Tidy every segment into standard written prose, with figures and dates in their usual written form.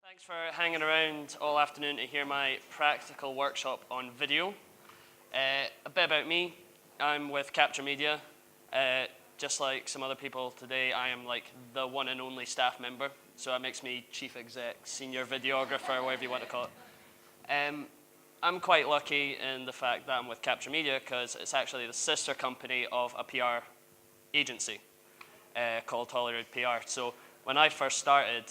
Thanks for hanging around all afternoon to hear my practical workshop on video. A bit about me. I'm with Capture Media. Just like some other people today, I am like the one and only staff member. So that makes me chief exec, senior videographer, whatever you want to call it. I'm quite lucky in the fact that I'm with Capture Media because it's actually the sister company of a PR agency called Holyrood PR. So when I first started,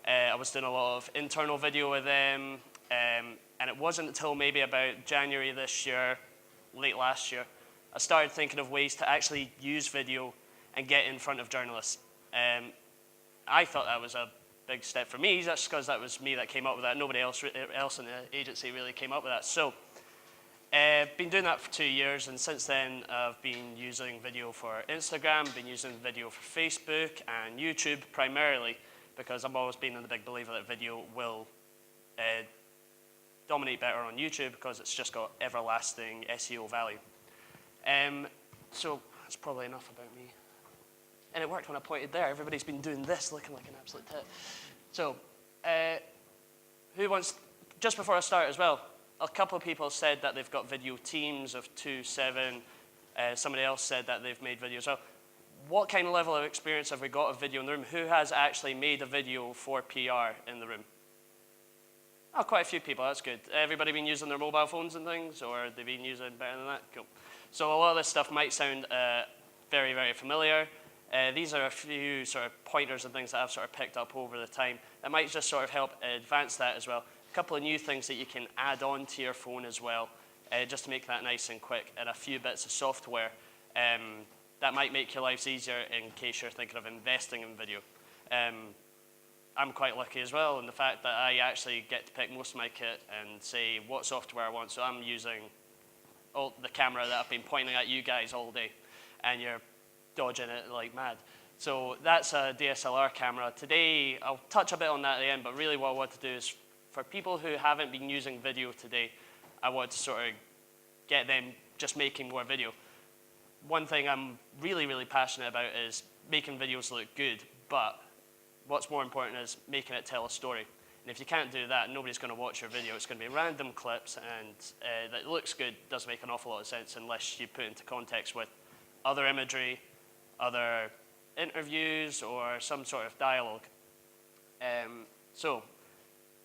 I was doing a lot of internal video with them, and it wasn't until maybe about January this year, late last year, I started thinking of ways to actually use video and get in front of journalists. I thought that was a big step for me, just because that was me that came up with that. Nobody else in the agency really came up with that. So been doing that for 2 years, and since then I've been using video for Instagram, been using video for Facebook and YouTube primarily, because I've always been in the big believer that video will dominate better on YouTube because it's just got everlasting SEO value. So that's probably enough about me. And it worked when I pointed there. Everybody's been doing this, looking like an absolute tit. So who wants, just before I start as well, a couple of people said that they've got video teams of 2, 7. Somebody else said that they've made videos. So what kind of level of experience have we got of video in the room? Who has actually made a video for PR in the room? Oh, quite a few people, that's good. Everybody been using their mobile phones and things, or they've been using better than that? Cool. So a lot of this stuff might sound very, very familiar. These are a few sort of pointers and things that I've sort of picked up over the time that might just sort of help advance that as well. A couple of new things that you can add on to your phone as well, just to make that nice and quick, and a few bits of software that might make your lives easier in case you're thinking of investing in video. I'm quite lucky as well in the fact that I actually get to pick most of my kit and say what software I want. So I'm using the camera that I've been pointing at you guys all day, and you're dodging it like mad. So that's a DSLR camera. Today, I'll touch a bit on that at the end, but really what I want to do is, for people who haven't been using video today, I want to sort of get them just making more video. One thing I'm really, really passionate about is making videos look good, but what's more important is making it tell a story. And if you can't do that, nobody's going to watch your video. It's going to be random clips, and that looks good doesn't make an awful lot of sense unless you put it into context with other imagery, other interviews, or some sort of dialogue. So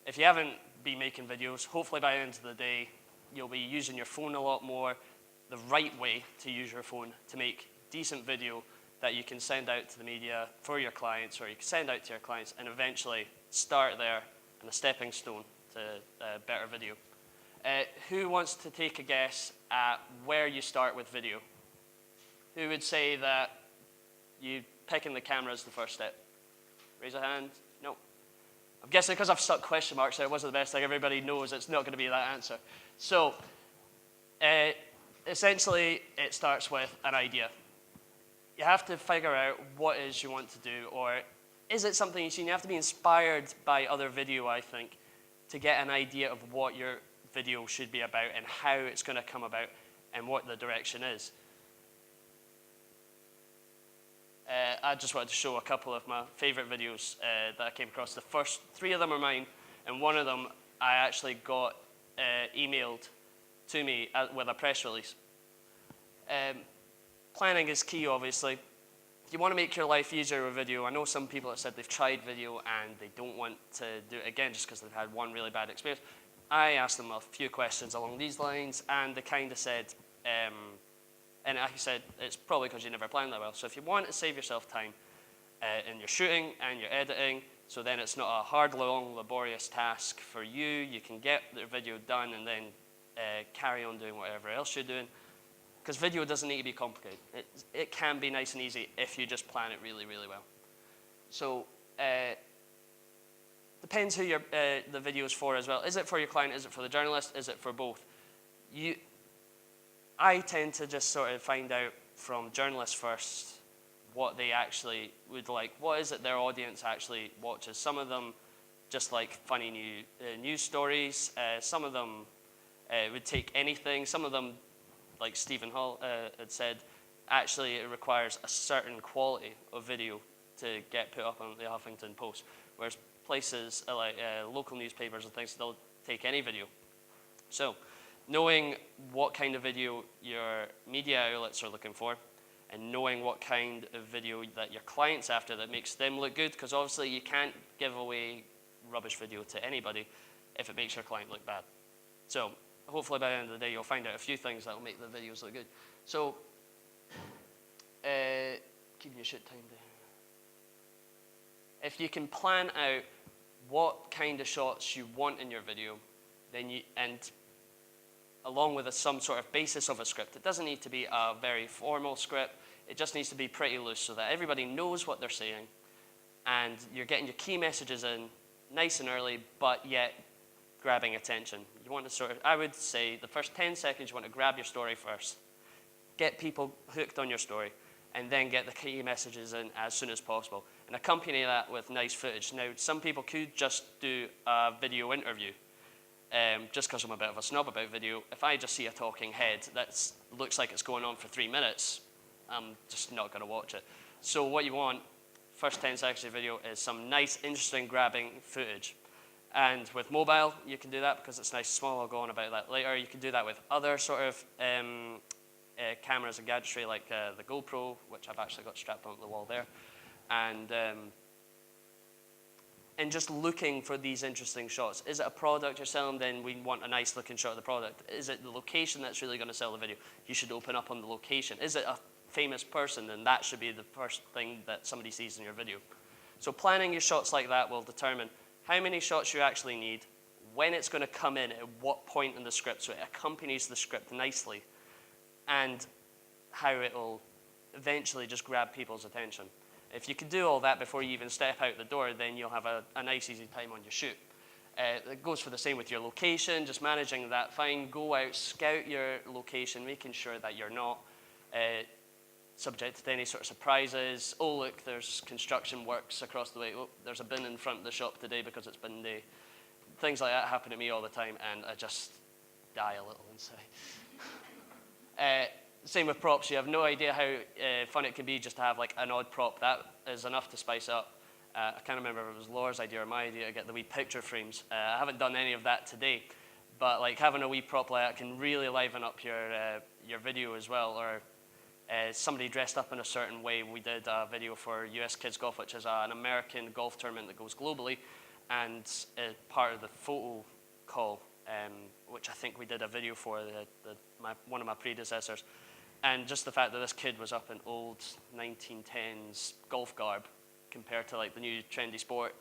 if you haven't been making videos, hopefully by the end of the day, you'll be using your phone a lot more, the right way to use your phone to make decent video that you can send out to the media for your clients, or you can send out to your clients and eventually start there and a stepping stone to better video. Who wants to take a guess at where you start with video? Who would say that you picking the camera is the first step? Raise a hand. No. I'm guessing because I've stuck question marks there, it wasn't the best thing. Everybody knows it's not going to be that answer. So essentially, it starts with an idea. You have to figure out what it is you want to do, or is it something you've seen? You have to be inspired by other video, I think, to get an idea of what your video should be about and how it's going to come about and what the direction is. I just wanted to show a couple of my favorite videos that I came across. The first 3 of them are mine, and one of them I actually got emailed to me with a press release. Planning is key, obviously. If you want to make your life easier with video, I know some people have said they've tried video and they don't want to do it again just because they've had one really bad experience. I asked them a few questions along these lines, and they kind of said, and like I said, it's probably because you never planned that well. So if you want to save yourself time in your shooting and your editing, so then it's not a hard, long, laborious task for you, you can get the video done and then carry on doing whatever else you're doing. Because video doesn't need to be complicated. It can be nice and easy if you just plan it really, really well. So depends who the video is for as well. Is it for your client? Is it for the journalist? Is it for both? I tend to just sort of find out from journalists first what they actually would like. What is it their audience actually watches? Some of them just like funny news stories. Some of them would take anything. Some of them, like Stephen Hall had said, actually it requires a certain quality of video to get put up on the Huffington Post, whereas places like local newspapers and things, they'll take any video. So knowing what kind of video your media outlets are looking for, and knowing what kind of video that your client's after that makes them look good, because obviously you can't give away rubbish video to anybody if it makes your client look bad. So hopefully by the end of the day, you'll find out a few things that will make the videos look good. So keeping your shoot time down. If you can plan out what kind of shots you want in your video, then and along with some sort of basis of a script. It doesn't need to be a very formal script. It just needs to be pretty loose so that everybody knows what they're saying and you're getting your key messages in nice and early, but yet grabbing attention. You want to sort of, I would say the first 10 seconds you want to grab your story first, get people hooked on your story, and then get the key messages in as soon as possible. And accompany that with nice footage. Now, some people could just do a video interview. Just because I'm a bit of a snob about video, if I just see a talking head that looks like it's going on for 3 minutes, I'm just not going to watch it. So what you want, first 10 seconds of video, is some nice, interesting, grabbing footage. And with mobile, you can do that because it's nice and small. I'll go on about that later. You can do that with other sort of cameras and gadgetry like the GoPro, which I've actually got strapped onto the wall there. And just looking for these interesting shots. Is it a product you're selling? Then we want a nice looking shot of the product. Is it the location that's really going to sell the video? You should open up on the location. Is it a famous person? Then that should be the first thing that somebody sees in your video. So planning your shots like that will determine how many shots you actually need, when it's going to come in, at what point in the script, so it accompanies the script nicely, and how it will eventually just grab people's attention. If you can do all that before you even step out the door, then you'll have a nice, easy time on your shoot. It goes for the same with your location, just managing that fine. Go out, scout your location, making sure that you're not subject to any sort of surprises. Oh, look, there's construction works across the way. Oh, there's a bin in front of the shop today because it's bin day. Things like that happen to me all the time, and I just die a little inside. Same with props. You have no idea how fun it can be just to have like an odd prop. That is enough to spice up. I can't remember if it was Laura's idea or my idea to get the wee picture frames. I haven't done any of that today, but like having a wee prop like that can really liven up your video as well. Or somebody dressed up in a certain way. We did a video for US Kids Golf, which is an American golf tournament that goes globally, and part of the photo call, which I think we did a video for one of my predecessors. And just the fact that this kid was up in old 1910s golf garb compared to like the new trendy sport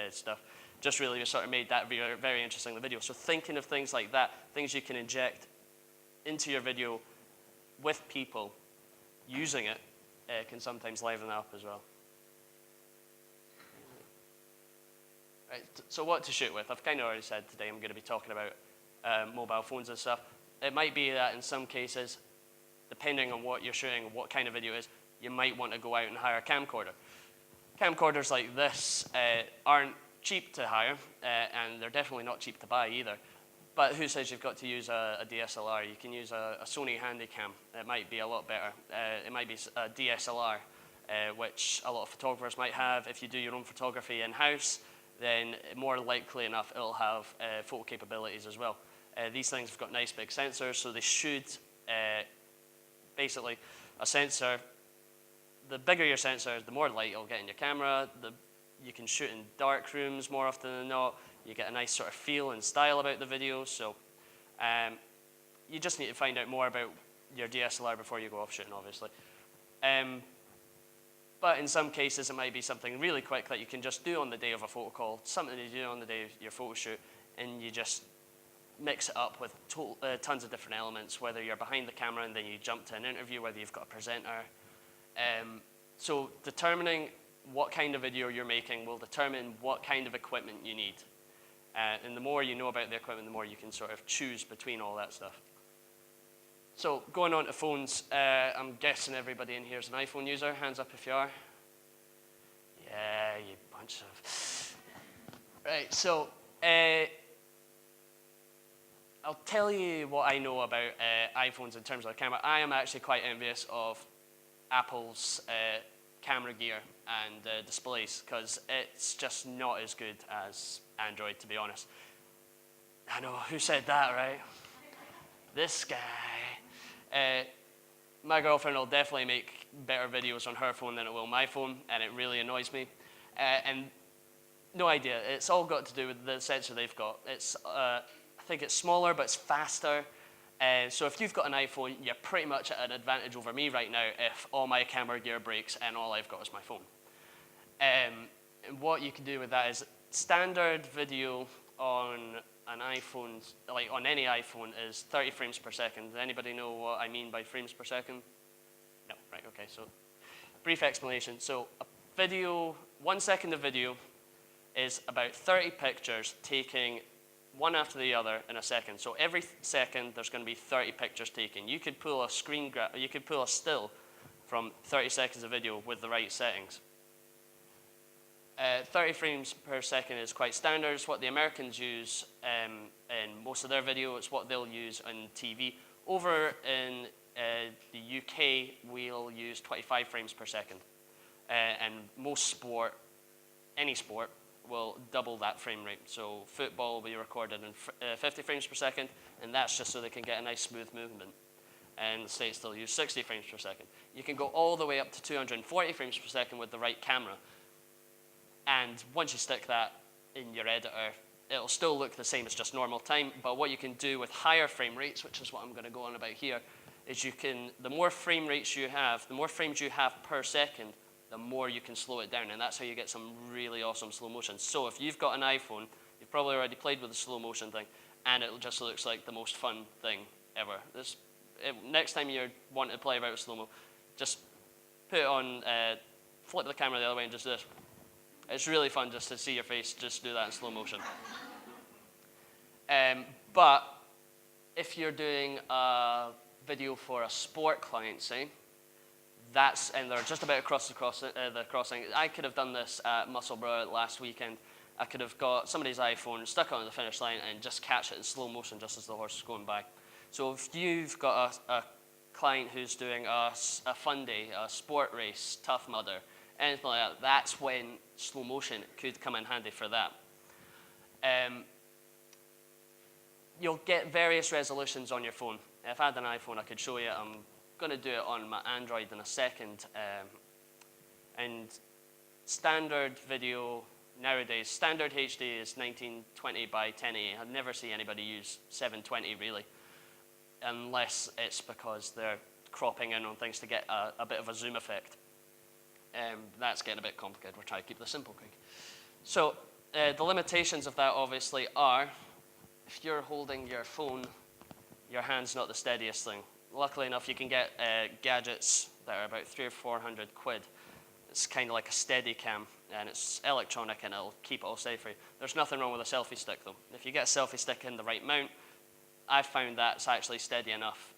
stuff, just really sort of made that very, very interesting, the video. So thinking of things like that, things you can inject into your video with people using it, can sometimes liven that up as well. Right, so what to shoot with? I've kind of already said today I'm going to be talking about mobile phones and stuff. It might be that in some cases, depending on what you're shooting, what kind of video it is, you might want to go out and hire a camcorder. Camcorders like this aren't cheap to hire, and they're definitely not cheap to buy either. But who says you've got to use a DSLR? You can use a Sony Handycam. It might be a lot better. It might be a DSLR, which a lot of photographers might have. If you do your own photography in-house, then more likely enough it'll have photo capabilities as well. These things have got nice big sensors, so they should basically, a sensor, the bigger your sensor, the more light you'll get in your camera. You can shoot in dark rooms more often than not. You get a nice sort of feel and style about the video. So you just need to find out more about your DSLR before you go off shooting, obviously. But in some cases, it might be something really quick that you can just do on the day of a photo call, something to do on the day of your photo shoot, and you just mix it up with tons of different elements, whether you're behind the camera and then you jump to an interview, whether you've got a presenter. So determining what kind of video you're making will determine what kind of equipment you need. And the more you know about the equipment, the more you can sort of choose between all that stuff. So going on to phones, I'm guessing everybody in here is an iPhone user. Hands up if you are. Yeah, you bunch of... Right, so I'll tell you what I know about iPhones in terms of the camera. I am actually quite envious of Apple's camera gear and displays, because it's just not as good as Android, to be honest. I know, who said that, right? This guy. My girlfriend will definitely make better videos on her phone than it will my phone, and it really annoys me. And no idea, it's all got to do with the sensor they've got. I think it's smaller, but it's faster. So if you've got an iPhone, you're pretty much at an advantage over me right now if all my camera gear breaks and all I've got is my phone. And what you can do with that is standard video on an iPhone, like on any iPhone, is 30 frames per second. Does anybody know what I mean by frames per second? No, right, okay, so brief explanation. So a video, 1 second of video is about 30 pictures taking one after the other in a second. So every second there's going to be 30 pictures taken. You could pull a you could pull a still from 30 seconds of video with the right settings. 30 frames per second is quite standard. It's what the Americans use in most of their video. It's what they'll use on TV. Over in the UK, we'll use 25 frames per second. And most sport, any sport, will double that frame rate. So football will be recorded in 50 frames per second, and that's just so they can get a nice smooth movement. And the States still use 60 frames per second. You can go all the way up to 240 frames per second with the right camera. And once you stick that in your editor, it'll still look the same as just normal time, but what you can do with higher frame rates, which is what I'm going to go on about here, is the more frame rates you have, the more frames you have per second, the more you can slow it down, and that's how you get some really awesome slow motion. So if you've got an iPhone, you've probably already played with the slow motion thing, and it just looks like the most fun thing ever. Next time you want to play about with slow-mo, just put it on, flip the camera the other way and just do this. It's really fun just to see your face just do that in slow motion. But if you're doing a video for a sport client, say, and they're just about across the crossing. I could have done this at Musselburgh last weekend. I could have got somebody's iPhone, stuck it on the finish line, and just catch it in slow motion just as the horse is going by. So if you've got a client who's doing a fun day, a sport race, Tough Mudder, anything like that, that's when slow motion could come in handy for that. You'll get various resolutions on your phone. If I had an iPhone, I could show you. I'm going to do it on my Android in a second. And standard video nowadays, standard HD is 1920 by 1080. I'd never see anybody use 720 really, unless it's because they're cropping in on things to get a bit of a zoom effect. That's getting a bit complicated. We're trying to keep this simple, Craig. So the limitations of that obviously are, if you're holding your phone, your hand's not the steadiest thing. Luckily enough, you can get gadgets that are about 300 or 400 quid. It's kind of like a steady cam, and it's electronic, and it'll keep it all steady for you. There's nothing wrong with a selfie stick, though. If you get a selfie stick in the right mount, I've found that it's actually steady enough,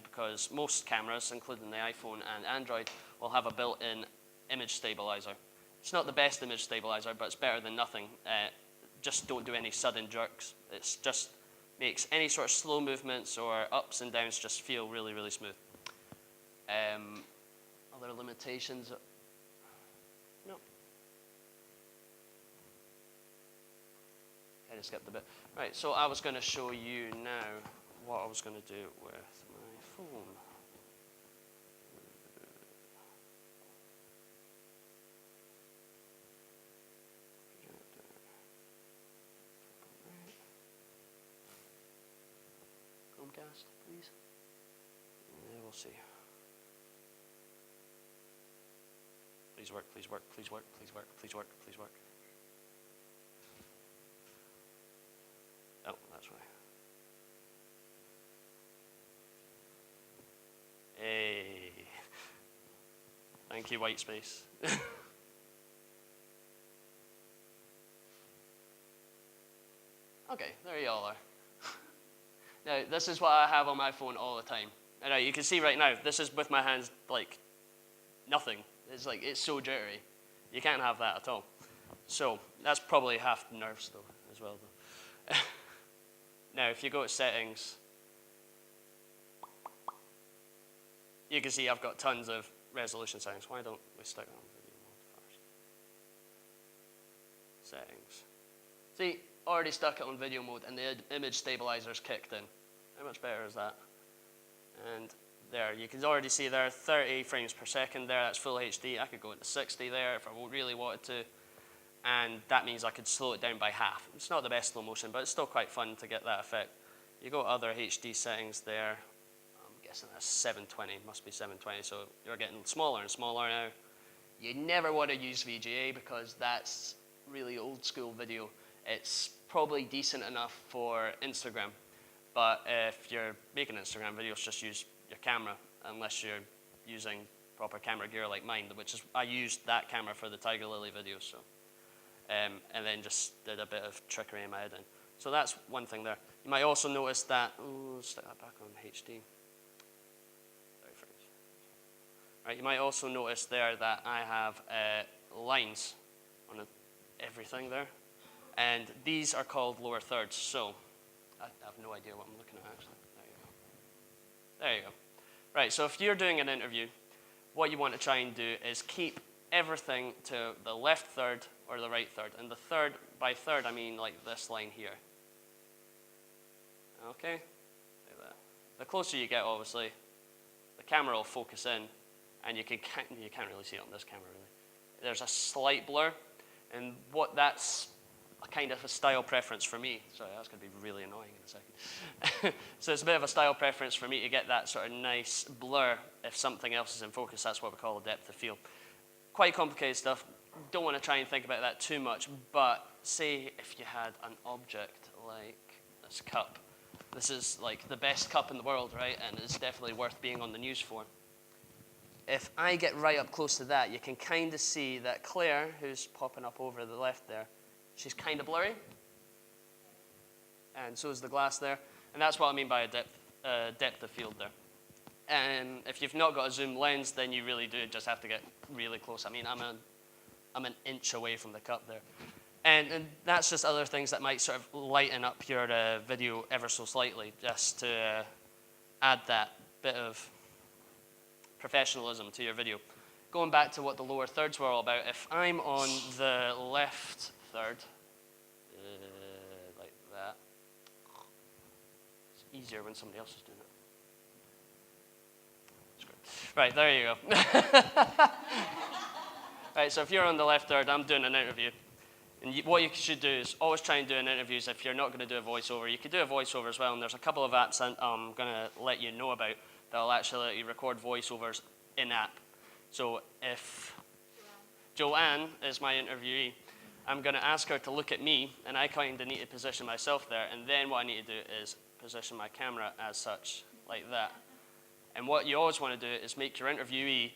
because most cameras, including the iPhone and Android, will have a built-in image stabilizer. It's not the best image stabilizer, but it's better than nothing. Just don't do any sudden jerks. It's just makes any sort of slow movements or ups and downs just feel really, really smooth. Other limitations? No. I just skipped a bit. Right, so I was going to show you now what I was going to do with my phone. Chromecast, please. Yeah, we'll see. Please work, please work, please work, please work, please work, please work. Oh, that's right. Hey. Thank you, white space. Okay, there you all are. Now, this is what I have on my phone all the time. I know, you can see right now, this is with my hands like nothing. It's so jittery. You can't have that at all. So that's probably half the nerves though, as well though. Now, if you go to settings, you can see I've got tons of resolution settings. Why don't we stick on video mode first? Settings. See, already stuck it on video mode and the image stabilizer's kicked in. How much better is that? And there, you can already see there 30 frames per second there, that's full HD. I could go into 60 there if I really wanted to. And that means I could slow it down by half. It's not the best slow motion, but it's still quite fun to get that effect. You go other HD settings there. I'm guessing that's 720, must be 720, so you're getting smaller and smaller now. You never want to use VGA because that's really old school video. It's probably decent enough for Instagram, but if you're making Instagram videos, just use your camera, unless you're using proper camera gear like mine, which is, I used that camera for the Tiger Lily video, so. And then just did a bit of trickery in my editing. So that's one thing there. You might also notice that, stick that back on HD. Right, you might also notice there that I have lines on everything there. And these are called lower thirds. So I have no idea what I'm looking at actually. There you go. There you go. Right, so if you're doing an interview, what you want to try and do is keep everything to the left third or the right third. And the third, by third, I mean like this line here. Okay, like that. The closer you get, obviously, the camera will focus in, and you can't really see it on this camera, really. There's a slight blur, and what that's a kind of a style preference for me. Sorry, that's going to be really annoying in a second. So it's a bit of a style preference for me to get that sort of nice blur if something else is in focus. That's what we call a depth of field. Quite complicated stuff. Don't want to try and think about that too much, but say if you had an object like this cup. This is like the best cup in the world, right? And it's definitely worth being on the news for. If I get right up close to that, you can kind of see that Claire, who's popping up over the left there, she's kind of blurry. And so is the glass there. And that's what I mean by a depth of field there. And if you've not got a zoom lens, then you really do just have to get really close. I mean, I'm an inch away from the cup there. And that's just other things that might sort of lighten up your video ever so slightly, just to add that bit of professionalism to your video. Going back to what the lower thirds were all about, if I'm on the left third, like that, it's easier when somebody else is doing it. Right, there you go. Right, so if you're on the left third, I'm doing an interview. And what you should do is always try and do in interviews if you're not going to do a voiceover. You could do a voiceover as well, and there's a couple of apps I'm going to let you know about that will actually let you record voiceovers in-app. So if Joanne is my interviewee, I'm going to ask her to look at me, and I kind of need to position myself there, and then what I need to do is position my camera as such, like that. And what you always want to do is make your interviewee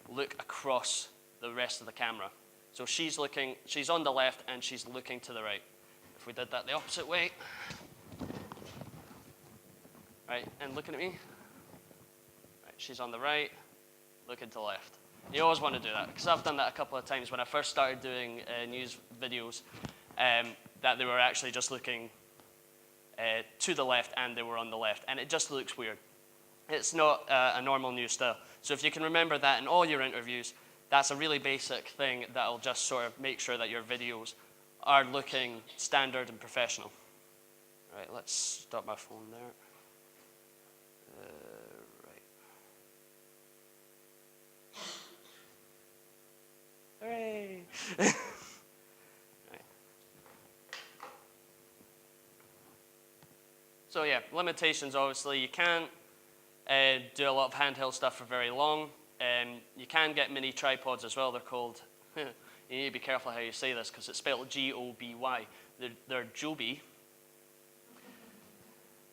look across the rest of the camera. So she's on the left and she's looking to the right. If we did that the opposite way, right, and looking at me, right, she's on the right, looking to the left. You always want to do that, because I've done that a couple of times when I first started doing news videos, that they were actually just looking to the left and they were on the left, and it just looks weird. It's not a normal news style. So if you can remember that in all your interviews, that's a really basic thing that'll just sort of make sure that your videos are looking standard and professional. Right, let's stop my phone there. Right. Hooray! Right. So yeah, limitations obviously. You can't do a lot of handheld stuff for very long. You can get mini tripods as well. They're called, you need to be careful how you say this because it's spelled G-O-B-Y. They're Joby.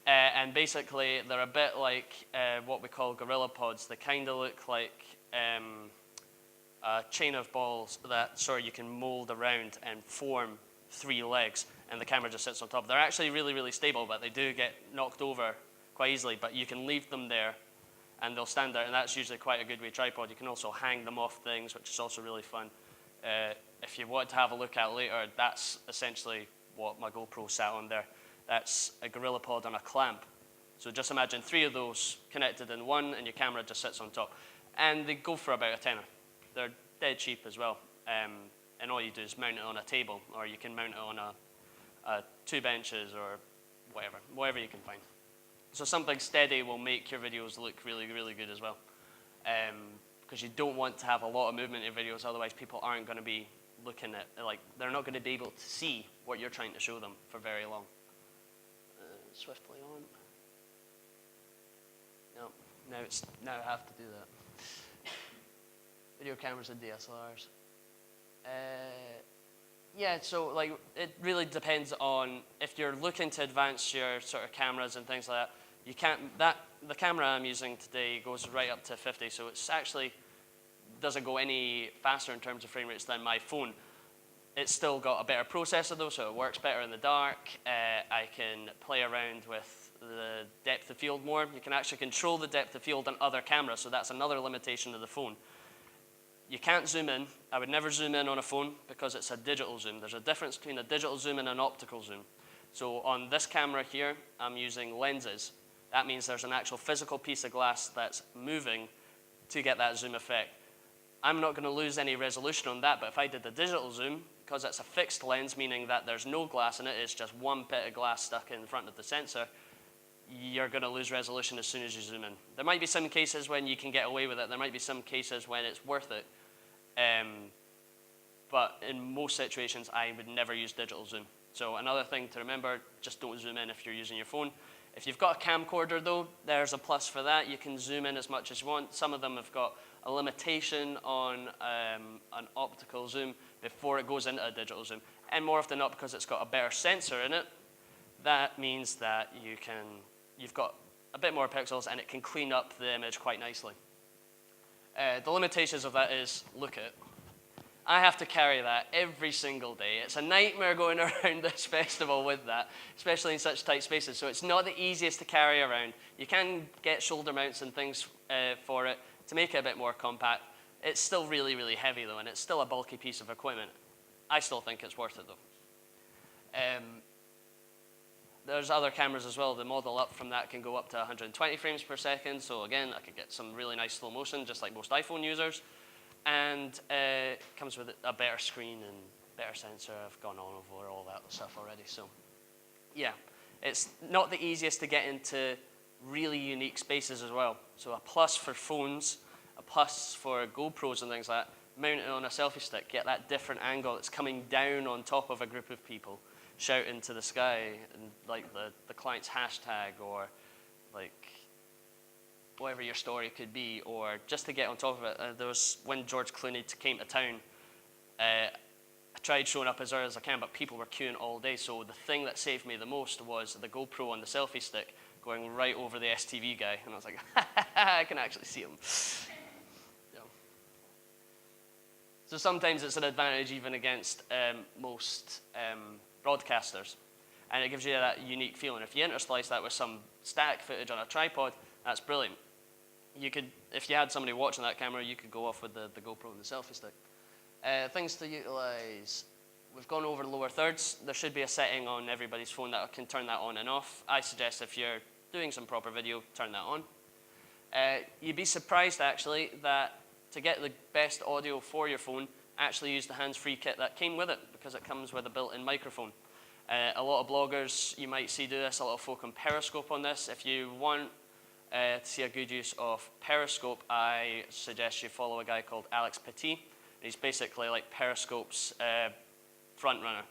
And basically, they're a bit like what we call gorilla pods. They kind of look like a chain of balls that sort of you can mold around and form 3 legs, and the camera just sits on top. They're actually really, really stable, but they do get knocked over quite easily, but you can leave them there and they'll stand there, and that's usually quite a good way tripod. You can also hang them off things, which is also really fun. If you want to have a look at later, that's essentially what my GoPro sat on there. That's a gorilla pod on a clamp. So just imagine 3 of those connected in one, and your camera just sits on top. and they go for about a tenner. They're dead cheap as well, and all you do is mount it on a table, or you can mount it on a 2 benches or whatever you can find. So something steady will make your videos look really, really good as well, because you don't want to have a lot of movement in your videos, otherwise people aren't going to be looking at, like, they're not going to be able to see what you're trying to show them for very long. Swiftly on. No, now I have to do that. Video cameras and DSLRs. Yeah, so like it really depends on if you're looking to advance your sort of cameras and things like that. You can't. The camera I'm using today goes right up to 50, so it's actually doesn't go any faster in terms of frame rates than my phone. It's still got a better processor though, so it works better in the dark. I can play around with the depth of field more. You can actually control the depth of field on other cameras, so that's another limitation of the phone. You can't zoom in. I would never zoom in on a phone because it's a digital zoom. There's a difference between a digital zoom and an optical zoom. So on this camera here, I'm using lenses. That means there's an actual physical piece of glass that's moving to get that zoom effect. I'm not going to lose any resolution on that, but if I did the digital zoom, because it's a fixed lens, meaning that there's no glass in it, it's just one bit of glass stuck in front of the sensor, you're going to lose resolution as soon as you zoom in. There might be some cases when you can get away with it. There might be some cases when it's worth it. But in most situations, I would never use digital zoom. So another thing to remember, just don't zoom in if you're using your phone. If you've got a camcorder though, there's a plus for that. You can zoom in as much as you want. Some of them have got a limitation on an optical zoom before it goes into a digital zoom. And more often not, because it's got a better sensor in it, that means that you've got a bit more pixels and it can clean up the image quite nicely. The limitations of that is, look at, I have to carry that every single day. It's a nightmare going around this festival with that, especially in such tight spaces. So it's not the easiest to carry around. You can get shoulder mounts and things for it to make it a bit more compact. It's still really, really heavy though, and it's still a bulky piece of equipment. I still think it's worth it though. There's other cameras as well. The model up from that can go up to 120 frames per second. So again, I could get some really nice slow motion, just like most iPhone users. And it comes with a better screen and better sensor. I've gone on over all that stuff already. So yeah, it's not the easiest to get into really unique spaces as well. So a plus for phones, a plus for GoPros and things like that, mount it on a selfie stick, get that different angle that's coming down on top of a group of people, shout into the sky, and like the client's hashtag, or like whatever your story could be, or just to get on top of it. There was when George Clooney came to town, I tried showing up as early as I can, but people were queuing all day. So the thing that saved me the most was the GoPro on the selfie stick going right over the STV guy, and I was like, I can actually see him. Yeah. So sometimes it's an advantage even against most broadcasters, and it gives you that unique feeling. If you interslice that with some static footage on a tripod, that's brilliant. You could, if you had somebody watching that camera, you could go off with the GoPro and the selfie stick. Things to utilize. We've gone over lower thirds. There should be a setting on everybody's phone that can turn that on and off. I suggest if you're doing some proper video, turn that on. You'd be surprised actually that to get the best audio for your phone, actually use the hands-free kit that came with it, because it comes with a built-in microphone. A lot of bloggers you might see do this, a lot of folk on Periscope on this. If you want to see a good use of Periscope, I suggest you follow a guy called Alex Petit. He's basically like Periscope's front runner.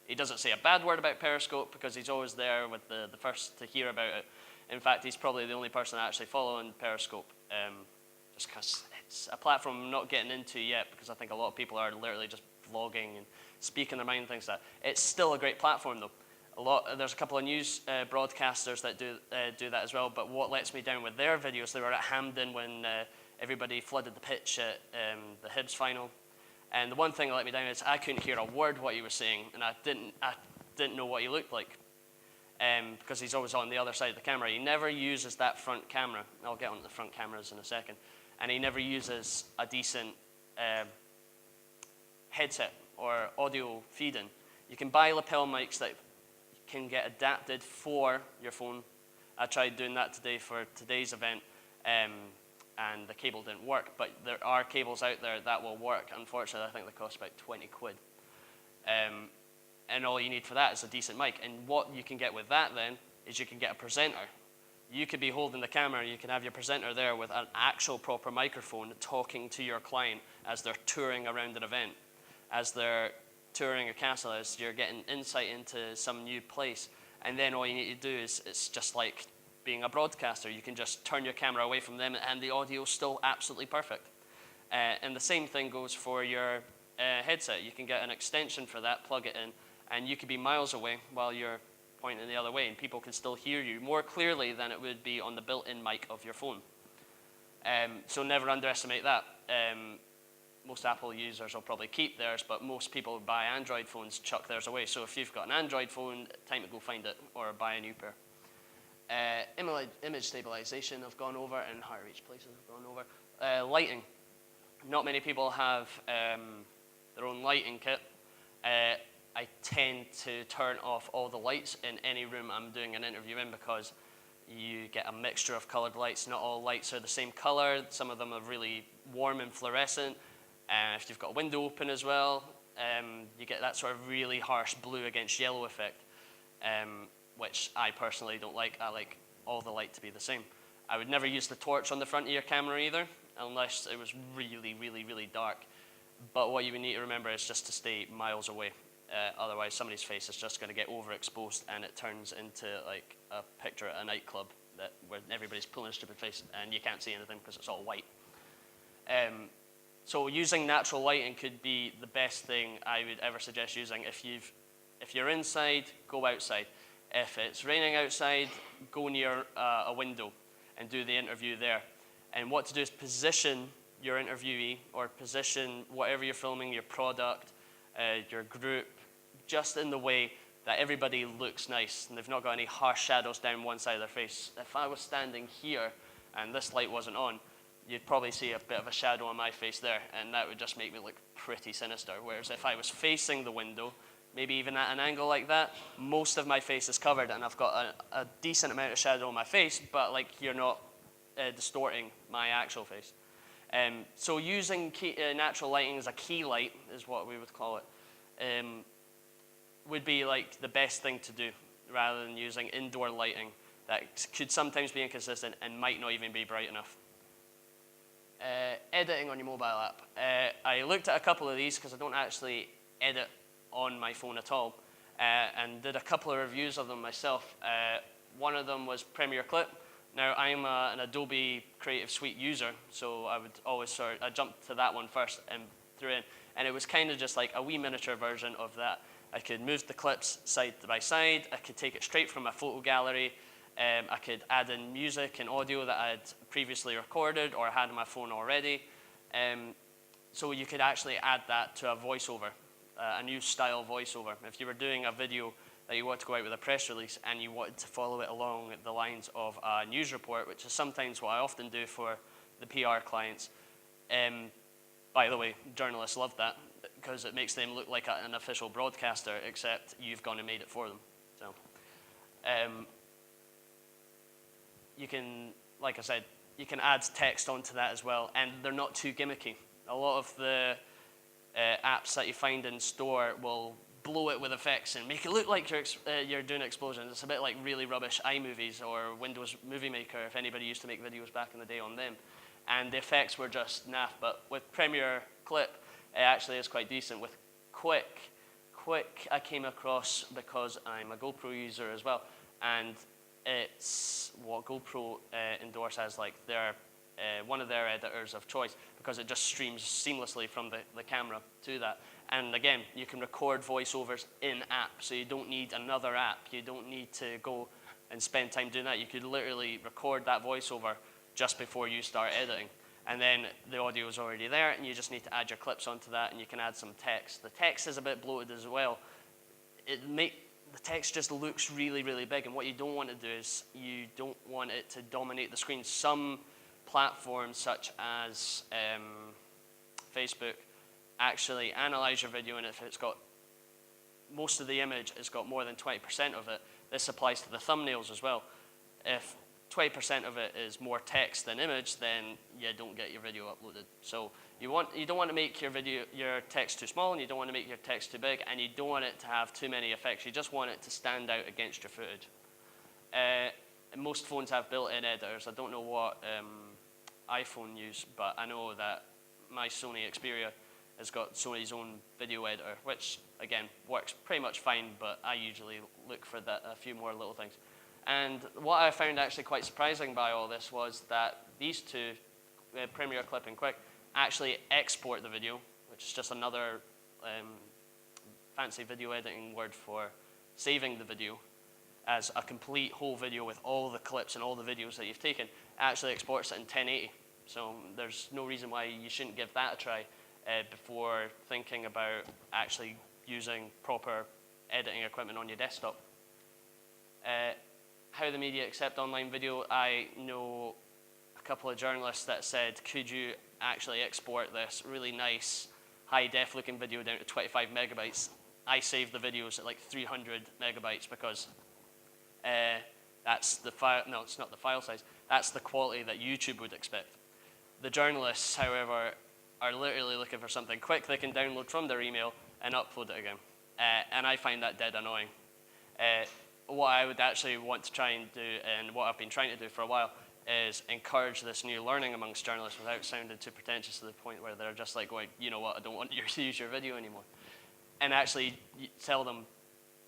He doesn't say a bad word about Periscope because he's always there with the first to hear about it. In fact, he's probably the only person I actually follow on Periscope, just because it's a platform I'm not getting into yet, because I think a lot of people are literally just vlogging and speaking their mind and things like that. It's still a great platform though. There's a couple of news broadcasters that do that as well, but what lets me down with their videos, they were at Hampden when everybody flooded the pitch at the Hibs final. And the one thing that let me down is I couldn't hear a word what he was saying, and I didn't know what he looked like, because he's always on the other side of the camera. He never uses that front camera. I'll get on the front cameras in a second. And he never uses a decent headset or audio feed-in. You can buy lapel mics that can get adapted for your phone. I tried doing that today for today's event, and and the cable didn't work, but there are cables out there that will work. Unfortunately, I think they cost about 20 quid. And all you need for that is a decent mic. And what you can get with that then is you can get a presenter. You could be holding the camera, you can have your presenter there with an actual proper microphone talking to your client as they're touring around an event, as they're touring a castle, as you're getting insight into some new place. And then all you need to do is, it's just like being a broadcaster. You can just turn your camera away from them and the audio is still absolutely perfect. And the same thing goes for your headset. You can get an extension for that, plug it in, and you could be miles away while you're pointing the other way, and people can still hear you more clearly than it would be on the built-in mic of your phone. So never underestimate that. Most Apple users will probably keep theirs, but most people who buy Android phones chuck theirs away. So if you've got an Android phone, time to go find it or buy a new pair. Image stabilization I've gone over, and higher reach places I've gone over. Lighting. Not many people have their own lighting kit. I tend to turn off all the lights in any room I'm doing an interview in, because you get a mixture of colored lights. Not all lights are the same color. Some of them are really warm and fluorescent. If you've got a window open as well, you get that sort of really harsh blue against yellow effect, which I personally don't like. I like all the light to be the same. I would never use the torch on the front of your camera either, unless it was really, really, really dark. But what you would need to remember is just to stay miles away. Otherwise, somebody's face is just going to get overexposed, and it turns into like a picture at a nightclub where everybody's pulling a stupid face, and you can't see anything because it's all white. So using natural lighting could be the best thing I would ever suggest using. If you're inside, go outside. If it's raining outside, go near a window and do the interview there. And what to do is position your interviewee, or position whatever you're filming, your product, your group, just in the way that everybody looks nice and they've not got any harsh shadows down one side of their face. If I was standing here and this light wasn't on, you'd probably see a bit of a shadow on my face there, and that would just make me look pretty sinister. Whereas if I was facing the window, maybe even at an angle like that, most of my face is covered and I've got a decent amount of shadow on my face, but like you're not distorting my actual face. So using natural lighting as a key light, is what we would call it, would be like the best thing to do, rather than using indoor lighting that could sometimes be inconsistent and might not even be bright enough. Editing on your mobile app. I looked at a couple of these because I don't actually edit on my phone at all, and did a couple of reviews of them myself. One of them was Premiere Clip. Now, I'm an Adobe Creative Suite user, so I would always I jumped to that one first and threw in, and it was kind of just like a wee miniature version of that. I could move the clips side by side. I could take it straight from my photo gallery. I could add in music and audio that I had previously recorded or had on my phone already. So you could actually add that to a voiceover, a new style voiceover. If you were doing a video that you want to go out with a press release and you wanted to follow it along the lines of a news report, which is sometimes what I often do for the PR clients. By the way, journalists love that because it makes them look like an official broadcaster, except you've gone and made it for them. So you can, like I said, you can add text onto that as well, and they're not too gimmicky. A lot of the apps that you find in store will blow it with effects and make it look like you're doing explosions. It's a bit like really rubbish iMovies or Windows Movie Maker, if anybody used to make videos back in the day on them. And the effects were just naff, but with Premiere Clip, it actually is quite decent. With Quick I came across because I'm a GoPro user as well, and it's what GoPro endorse as like their one of their editors of choice, because it just streams seamlessly from the camera to that. And again, you can record voiceovers in-app, so you don't need another app. You don't need to go and spend time doing that. You could literally record that voiceover just before you start editing. And then the audio is already there, and you just need to add your clips onto that, and you can add some text. The text is a bit bloated as well. The text just looks really, really big, and what you don't want to do is you don't want it to dominate the screen. Some platforms, such as Facebook, actually analyze your video, and if it's got most of the image has got more than 20% of it, this applies to the thumbnails as well. If 20% of it is more text than image, then you don't get your video uploaded. So you don't want to make your text too small, and you don't want to make your text too big, and you don't want it to have too many effects. You just want it to stand out against your footage. Most phones have built-in editors. I don't know what iPhone use, but I know that my Sony Xperia has got Sony's own video editor, which again works pretty much fine, but I usually look for a few more little things. And what I found actually quite surprising by all this was that these two, Premiere Clip and Quick, actually export the video, which is just another fancy video editing word for saving the video as a complete whole video with all the clips and all the videos that you've taken. It actually exports it in 1080. So there's no reason why you shouldn't give that a try before thinking about actually using proper editing equipment on your desktop. How the media accept online video, I know a couple of journalists that said, could you actually export this really nice high-def looking video down to 25 megabytes? I save the videos at like 300 megabytes because that's the file, no, it's not the file size, that's the quality that YouTube would expect. The journalists, however, are literally looking for something quick they can download from their email and upload it again. And I find that dead annoying. What I would actually want to try and do, and what I've been trying to do for a while, is encourage this new learning amongst journalists without sounding too pretentious to the point where they're just like going, you know what, I don't want you to use your video anymore. And actually tell them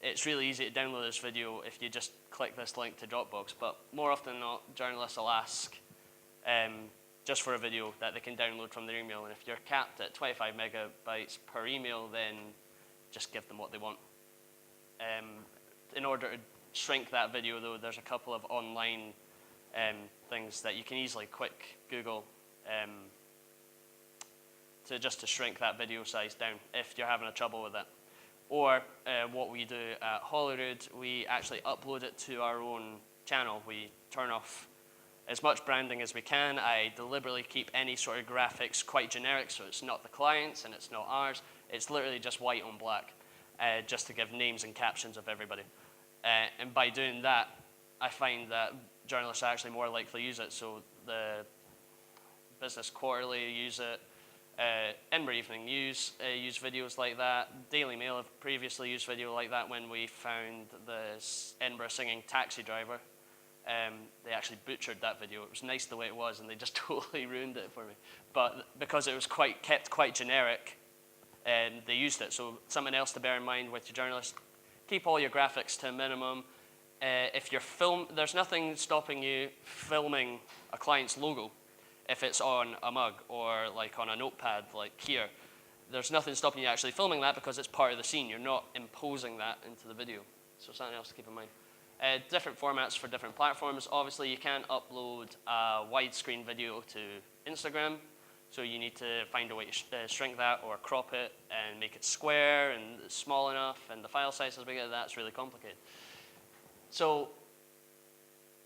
it's really easy to download this video if you just click this link to Dropbox. But more often than not, journalists will ask just for a video that they can download from their email. And if you're capped at 25 megabytes per email, then just give them what they want. In order to shrink that video, though, there's a couple of online things that you can easily quick Google to shrink that video size down if you're having a trouble with it. Or what we do at Holyrood, we actually upload it to our own channel. We turn off as much branding as we can. I deliberately keep any sort of graphics quite generic, so it's not the client's and it's not ours. It's literally just white on black, just to give names and captions of everybody. And by doing that, I find that journalists are actually more likely to use it. So the Business Quarterly use it, Edinburgh Evening News use videos like that. Daily Mail have previously used video like that when we found the Edinburgh singing taxi driver. They actually butchered that video. It was nice the way it was, and they just totally ruined it for me. But because it was kept quite generic, they used it. So something else to bear in mind with your journalists: keep all your graphics to a minimum. If you're there's nothing stopping you filming a client's logo if it's on a mug or like on a notepad like here. There's nothing stopping you actually filming that because it's part of the scene. You're not imposing that into the video. So something else to keep in mind. Different formats for different platforms. Obviously, you can't upload a widescreen video to Instagram, so you need to find a way to shrink that or crop it and make it square and small enough, and the file size is bigger. That's really complicated. So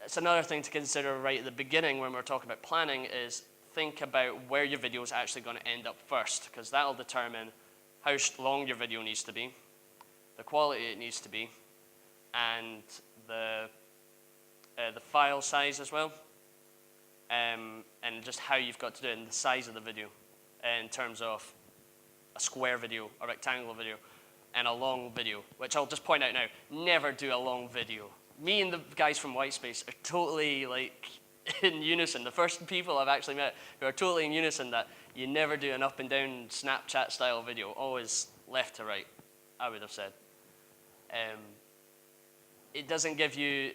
it's another thing to consider right at the beginning when we're talking about planning is think about where your video is actually going to end up first, because that'll determine how long your video needs to be, the quality it needs to be, and the file size as well, and just how you've got to do it and the size of the video in terms of a square video, a rectangular video, and a long video, which I'll just point out now, never do a long video. Me and the guys from Whitespace are totally like in unison. The first people I've actually met who are totally in unison that you never do an up and down Snapchat style video, always left to right, I would have said. It doesn't give you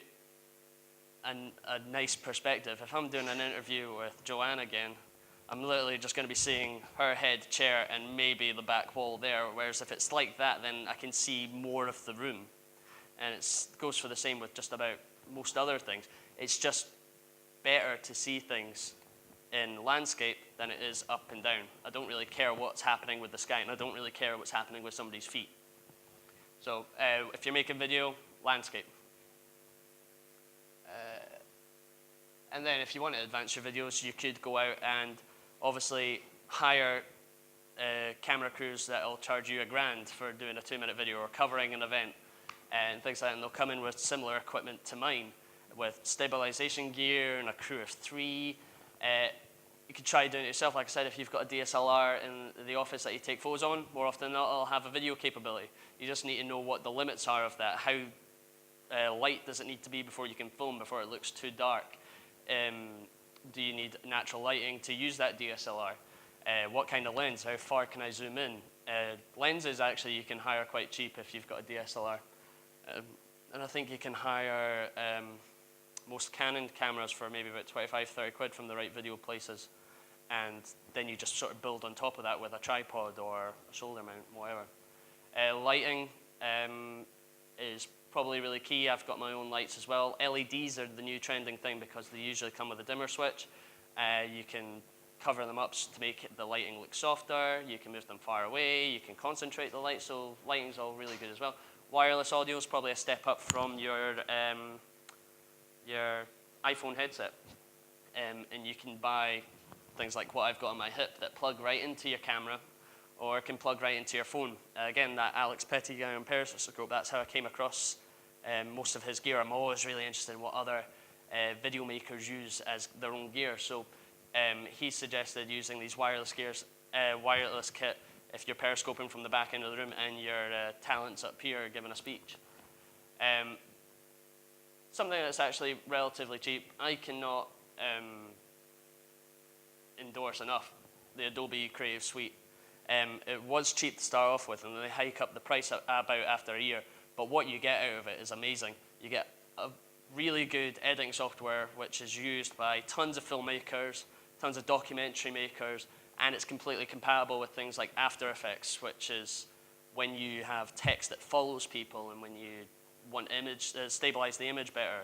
a nice perspective. If I'm doing an interview with Joanne again, I'm literally just going to be seeing her head, chair, and maybe the back wall there, whereas if it's like that, then I can see more of the room. And it goes for the same with just about most other things. It's just better to see things in landscape than it is up and down. I don't really care what's happening with the sky, and I don't really care what's happening with somebody's feet. So if you're making video, landscape. And then if you want to advance your videos, you could go out and obviously hire camera crews that will charge you $1,000 for doing a 2-minute video or covering an event and things like that, and they'll come in with similar equipment to mine. with stabilization gear and a crew of 3. You could try doing it yourself. Like I said, if you've got a DSLR in the office that you take photos on, more often than not, it'll have a video capability. You just need to know what the limits are of that. How light does it need to be before you can film, before it looks too dark? Do you need natural lighting to use that DSLR? What kind of lens? How far can I zoom in? Lenses, actually, you can hire quite cheap if you've got a DSLR. And I think you can hire most Canon cameras for maybe about 25, 30 quid from the right video places. And then you just sort of build on top of that with a tripod or a shoulder mount, whatever. Lighting is probably really key. I've got my own lights as well. LEDs are the new trending thing because they usually come with a dimmer switch. You can cover them up to make the lighting look softer. You can move them far away. You can concentrate the light, so lighting's all really good as well. Wireless audio is probably a step up from your iPhone headset. And you can buy things like what I've got on my hip that plug right into your camera or can plug right into your phone. Again, that Alex Petty guy on Periscope, that's how I came across most of his gear. I'm always really interested in what other video makers use as their own gear. So he suggested using these wireless gears, wireless kit, if you're periscoping from the back end of the room and your talent's up here giving a speech. Something that's actually relatively cheap. I cannot endorse enough the Adobe Creative Suite. It was cheap to start off with, and they hike up the price about after a year. But what you get out of it is amazing. You get a really good editing software, which is used by tons of filmmakers, tons of documentary makers, and it's completely compatible with things like After Effects, which is when you have text that follows people and when you want stabilize the image better.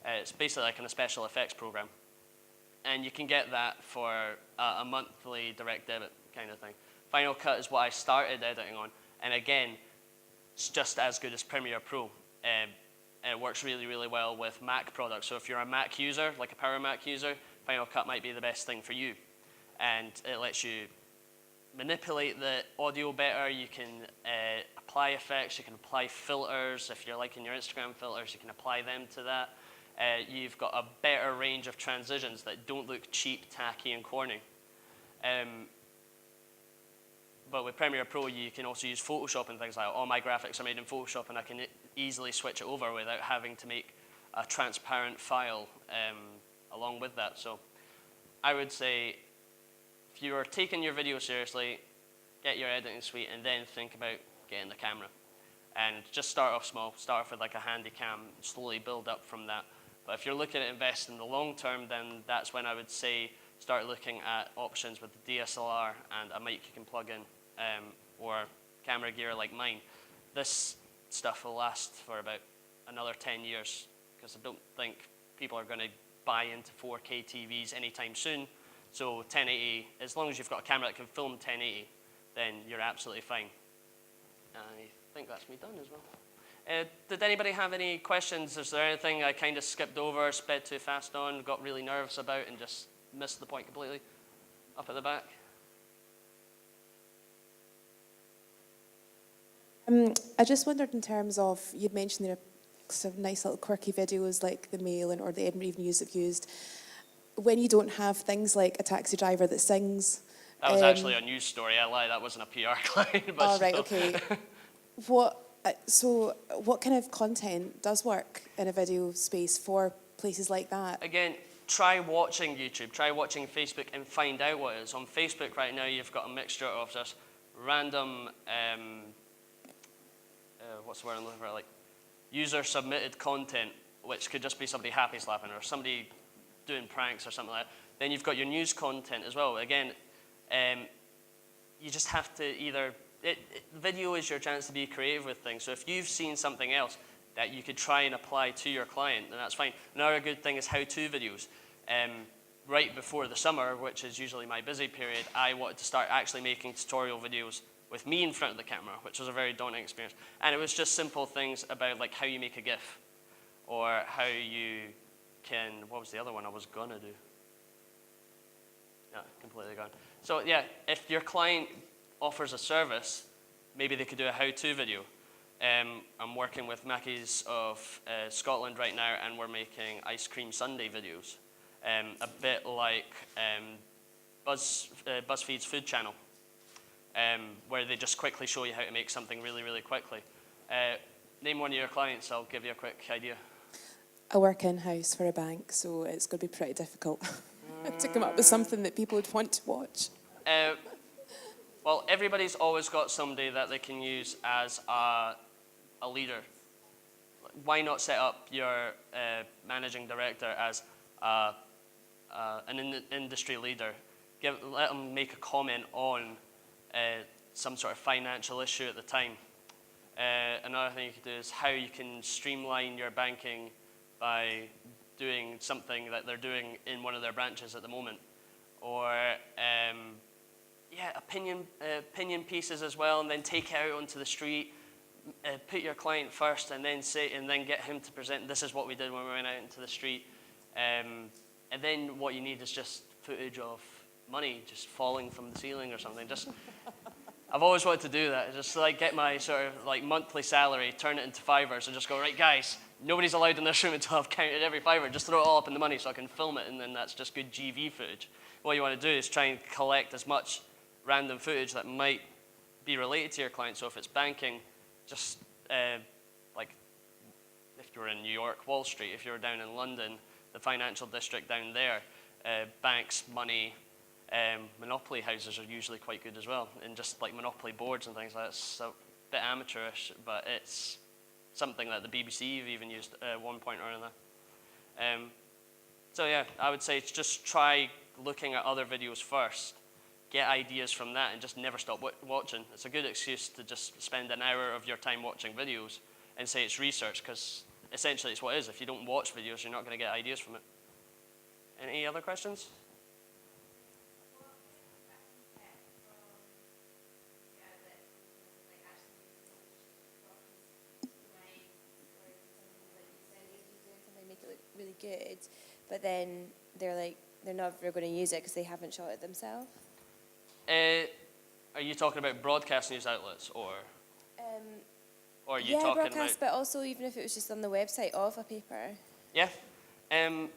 It's basically like in a special effects program. And you can get that for a monthly direct debit kind of thing. Final Cut is what I started editing on. And again, it's just as good as Premiere Pro. And it works really, really well with Mac products. So if you're a Mac user, like a Power Mac user, Final Cut might be the best thing for you. And it lets you manipulate the audio better. You can apply effects. You can apply filters. If you're liking your Instagram filters, you can apply them to that. You've got a better range of transitions that don't look cheap, tacky, and corny. But with Premiere Pro, you can also use Photoshop and things like that. All my graphics are made in Photoshop, and I can easily switch it over without having to make a transparent file along with that. So I would say if you are taking your video seriously, get your editing suite, and then think about getting the camera. And just start off small. Start off with like a handy cam, slowly build up from that. But if you're looking at investing in the long term, then that's when I would say start looking at options with the DSLR and a mic you can plug in, or camera gear like mine. This stuff will last for about another 10 years because I don't think people are going to buy into 4K TVs anytime soon. So 1080, as long as you've got a camera that can film 1080, then you're absolutely fine. I think that's me done as well. Did anybody have any questions? Is there anything I kind of skipped over, sped too fast on, got really nervous about, and just missed the point completely? Up at the back. I just wondered in terms of, you'd mentioned there are some nice little quirky videos like the Mail or the Edinburgh Evening News have used. When you don't have things like a taxi driver that sings. That was actually a news story. I lied, that wasn't a PR client. But oh, right, okay. So what kind of content does work in a video space for places like that? Again, try watching YouTube, try watching Facebook and find out what it is. On Facebook right now, you've got a mixture of just random, what's the word I'm looking for, like user-submitted content, which could just be somebody happy slapping or somebody doing pranks or something like that. Then you've got your news content as well. Again, you just have to either, video is your chance to be creative with things. So if you've seen something else that you could try and apply to your client, then that's fine. Another good thing is how-to videos. Right before the summer, which is usually my busy period, I wanted to start actually making tutorial videos with me in front of the camera, which was a very daunting experience. And it was just simple things about like how you make a GIF or how you can, what was the other one I was gonna do? Yeah, completely gone. So yeah, if your client offers a service, maybe they could do a how-to video. I'm working with Mackey's of Scotland right now, and we're making ice cream sundae videos, a bit like BuzzFeed's food channel, where they just quickly show you how to make something really, really quickly. Name one of your clients, I'll give you a quick idea. I work in-house for a bank, so it's going to be pretty difficult to come up with something that people would want to watch. Well, everybody's always got somebody that they can use as a leader. Why not set up your managing director as an industry leader? Let them make a comment on some sort of financial issue at the time. Another thing you could do is how you can streamline your banking by doing something that they're doing in one of their branches at the moment. Or opinion pieces as well, and then take it out onto the street, put your client first, and then get him to present, this is what we did when we went out into the street. And then what you need is just footage of money just falling from the ceiling or something. I've always wanted to do that, just like get my sort of like monthly salary, turn it into fivers, and just go, right guys, nobody's allowed in this room until I've counted every fiver, just throw it all up in the money so I can film it, and then that's just good GV footage. What you want to do is try and collect as much random footage that might be related to your client. So if it's banking, just like if you were in New York, Wall Street, if you were down in London, the financial district down there, banks, money, monopoly houses are usually quite good as well, and just like monopoly boards and things like that. It's a bit amateurish, but it's something that the BBC have even used at one point or another. So yeah, I would say just try looking at other videos first, get ideas from that, and just never stop watching. It's a good excuse to just spend an hour of your time watching videos and say it's research, because essentially it's what it is. If you don't watch videos, you're not going to get ideas from it. Any other questions? Make it look really good, but then they're never going to use it because they haven't shot it themselves. Are you talking about broadcast news outlets, or are you talking broadcast, about? But also even if it was just on the website of a paper. Yeah. There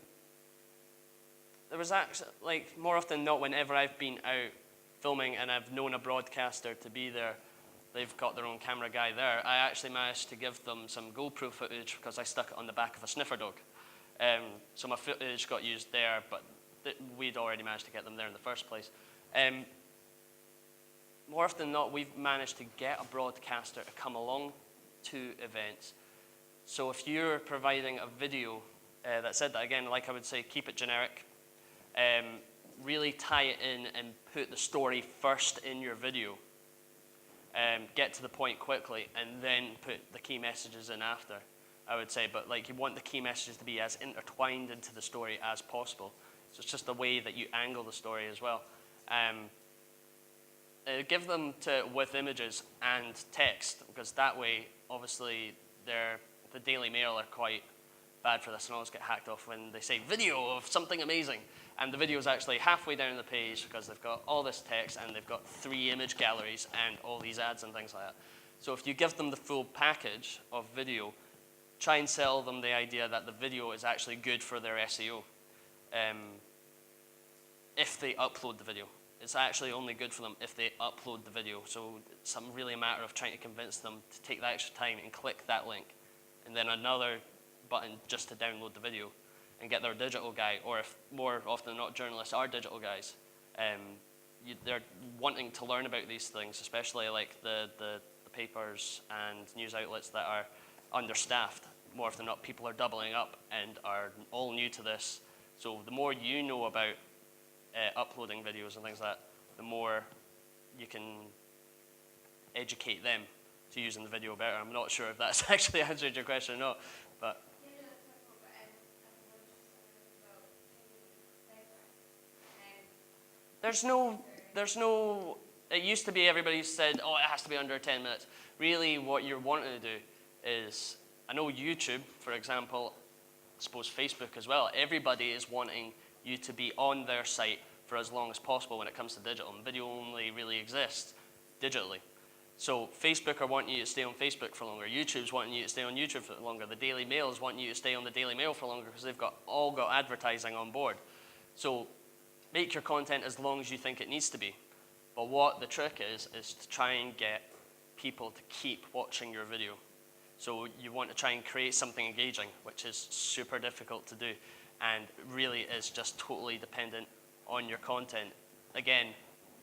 was actually, like, more often than not, whenever I've been out filming and I've known a broadcaster to be there, they've got their own camera guy there. I actually managed to give them some GoPro footage because I stuck it on the back of a sniffer dog. So my footage got used there, but we'd already managed to get them there in the first place. More often than not, we've managed to get a broadcaster to come along to events. So if you're providing a video that said that, again, like I would say, keep it generic. Really tie it in and put the story first in your video. Get to the point quickly, and then put the key messages in after, I would say. But like, you want the key messages to be as intertwined into the story as possible. So it's just the way that you angle the story as well. Give them with images and text, because that way, obviously, the Daily Mail are quite bad for this and always get hacked off when they say video of something amazing. And the video is actually halfway down the page because they've got all this text and they've got 3 image galleries and all these ads and things like that. So if you give them the full package of video, try and sell them the idea that the video is actually good for their SEO. If they upload the video. It's actually only good for them if they upload the video. So it's really a matter of trying to convince them to take that extra time and click that link. And then another button just to download the video and get their digital guy, or if more often than not journalists are digital guys, they're wanting to learn about these things, especially like the papers and news outlets that are understaffed. More often than not, people are doubling up and are all new to this. So the more you know about uploading videos and things like that, the more you can educate them to using the video better. I'm not sure if that's actually answered your question or not, but there's no, it used to be everybody said, oh, it has to be under 10 minutes. Really what you're wanting to do is, I know YouTube, for example, I suppose Facebook as well, everybody is wanting you to be on their site for as long as possible when it comes to digital. And video only really exists digitally. So Facebook are wanting you to stay on Facebook for longer. YouTube's wanting you to stay on YouTube for longer. The Daily Mail is wanting you to stay on the Daily Mail for longer because they've all got advertising on board. So make your content as long as you think it needs to be. But what the trick is to try and get people to keep watching your video. So you want to try and create something engaging, which is super difficult to do and really is just totally dependent on your content. Again,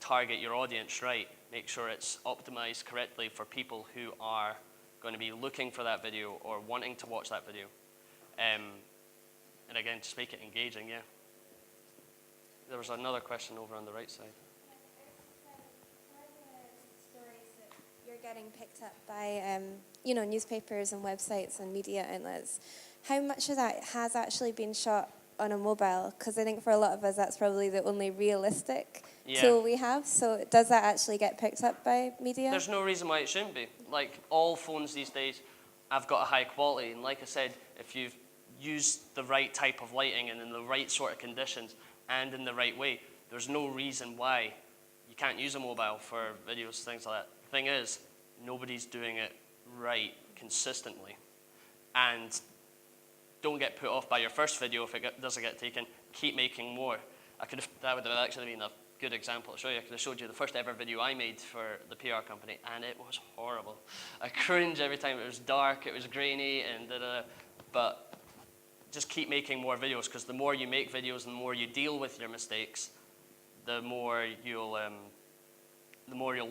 target your audience right. Make sure it's optimized correctly for people who are going to be looking for that video or wanting to watch that video. And again, just make it engaging, yeah. There was another question over on the right side. Stories that you're getting picked up by, you know, newspapers and websites and media outlets. How much of that has actually been shot on a mobile? Because I think for a lot of us, that's probably the only realistic tool we have. So does that actually get picked up by media? There's no reason why it shouldn't be. Like, all phones these days have got a high quality. And like I said, if you've used the right type of lighting and in the right sort of conditions and in the right way, there's no reason why you can't use a mobile for videos, things like that. The thing is, nobody's doing it right consistently. And don't get put off by your first video if it doesn't get taken. Keep making more. That would have actually been a good example to show you. I could have showed you the first ever video I made for the PR company, and it was horrible. I cringe every time. It was dark, it was grainy, and da-da-da. But just keep making more videos, because the more you make videos and the more you deal with your mistakes, the more you'll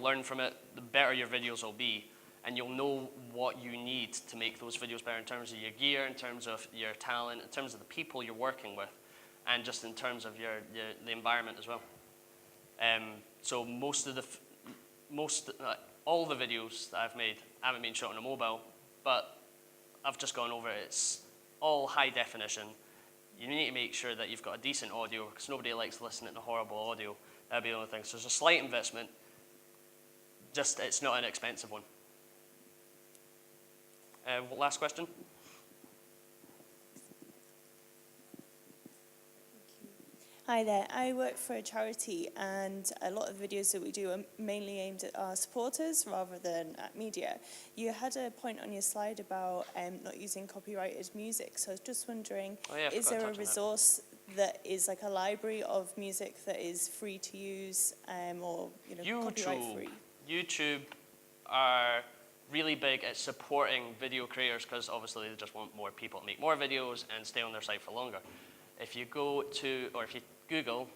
learn from it, the better your videos will be. And you'll know what you need to make those videos better in terms of your gear, in terms of your talent, in terms of the people you're working with, and just in terms of the environment as well. So all the videos that I've made haven't been shot on a mobile, but I've just gone over it. It's all high definition. You need to make sure that you've got a decent audio, because nobody likes listening to horrible audio. That'd be the only thing. So there's a slight investment, just it's not an expensive one. Last question. Hi there, I work for a charity, and a lot of the videos that we do are mainly aimed at our supporters rather than at media. You had a point on your slide about not using copyrighted music, so I was just wondering, is there a resource that is like a library of music that is free to use, or copyright free? YouTube are really big at supporting video creators, because obviously they just want more people to make more videos and stay on their site for longer. If you go to, or if you Google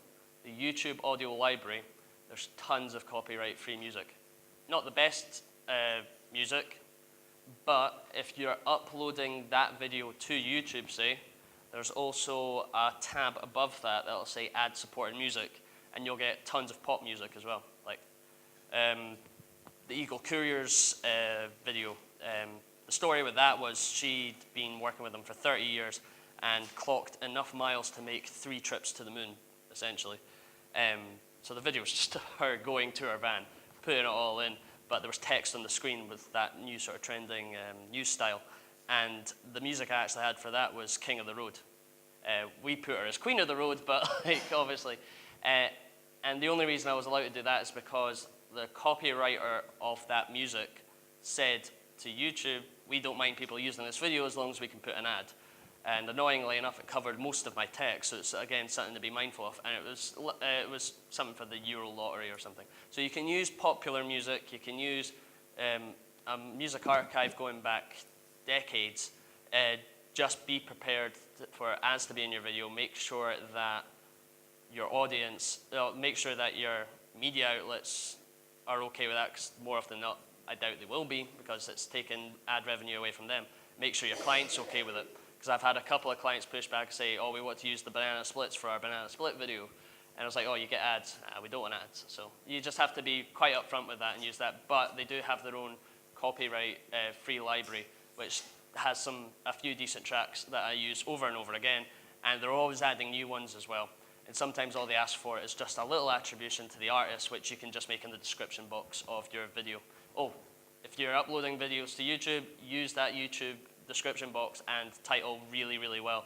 the YouTube audio library, there's tons of copyright-free music. Not the best music, but if you're uploading that video to YouTube, say, there's also a tab above that that'll say add supported music, and you'll get tons of pop music as well. Like the Eagle Courier's video. The story with that was she'd been working with them for 30 years and clocked enough miles to make 3 trips to the moon, essentially. So the video was just her going to her van, putting it all in, but there was text on the screen with that new sort of trending news style. And the music I actually had for that was King of the Road. We put her as Queen of the Road, but like, obviously. And the only reason I was allowed to do that is because the copywriter of that music said to YouTube, we don't mind people using this video as long as we can put an ad. And annoyingly enough, it covered most of my text, so it's, again, something to be mindful of. And it was something for the Euro lottery or something. So you can use popular music, you can use a music archive going back decades. Just be prepared for ads to be in your video. Make sure that your audience, make sure that your media outlets are okay with that, because more often than not, I doubt they will be, because it's taking ad revenue away from them. Make sure your client's okay with it. Because I've had a couple of clients push back and say, oh, we want to use the banana splits for our banana split video. And I was like, oh, you get ads. We don't want ads. So you just have to be quite upfront with that and use that. But they do have their own copyright free library, which has a few decent tracks that I use over and over again. And they're always adding new ones as well. And sometimes all they ask for is just a little attribution to the artist, which you can just make in the description box of your video. Oh, if you're uploading videos to YouTube, use that YouTube description box and title really, really well.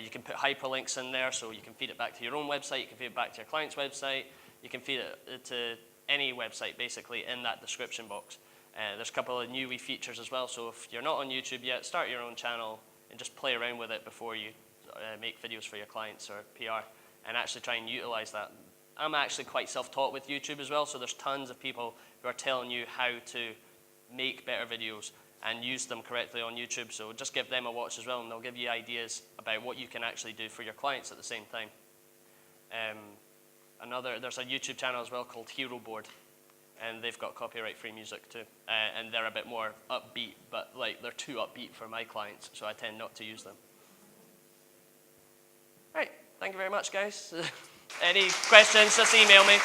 You can put hyperlinks in there, so you can feed it back to your own website, you can feed it back to your client's website, you can feed it to any website basically in that description box. There's a couple of new wee features as well, so if you're not on YouTube yet, start your own channel and just play around with it before you make videos for your clients or PR, and actually try and utilize that. I'm actually quite self-taught with YouTube as well, so there's tons of people who are telling you how to make better videos and use them correctly on YouTube, so just give them a watch as well, and they'll give you ideas about what you can actually do for your clients at the same time. There's a YouTube channel as well called Holyrood, and they've got copyright-free music too, and they're a bit more upbeat, but like they're too upbeat for my clients, so I tend not to use them. Right, thank you very much, guys. Any questions, just email me.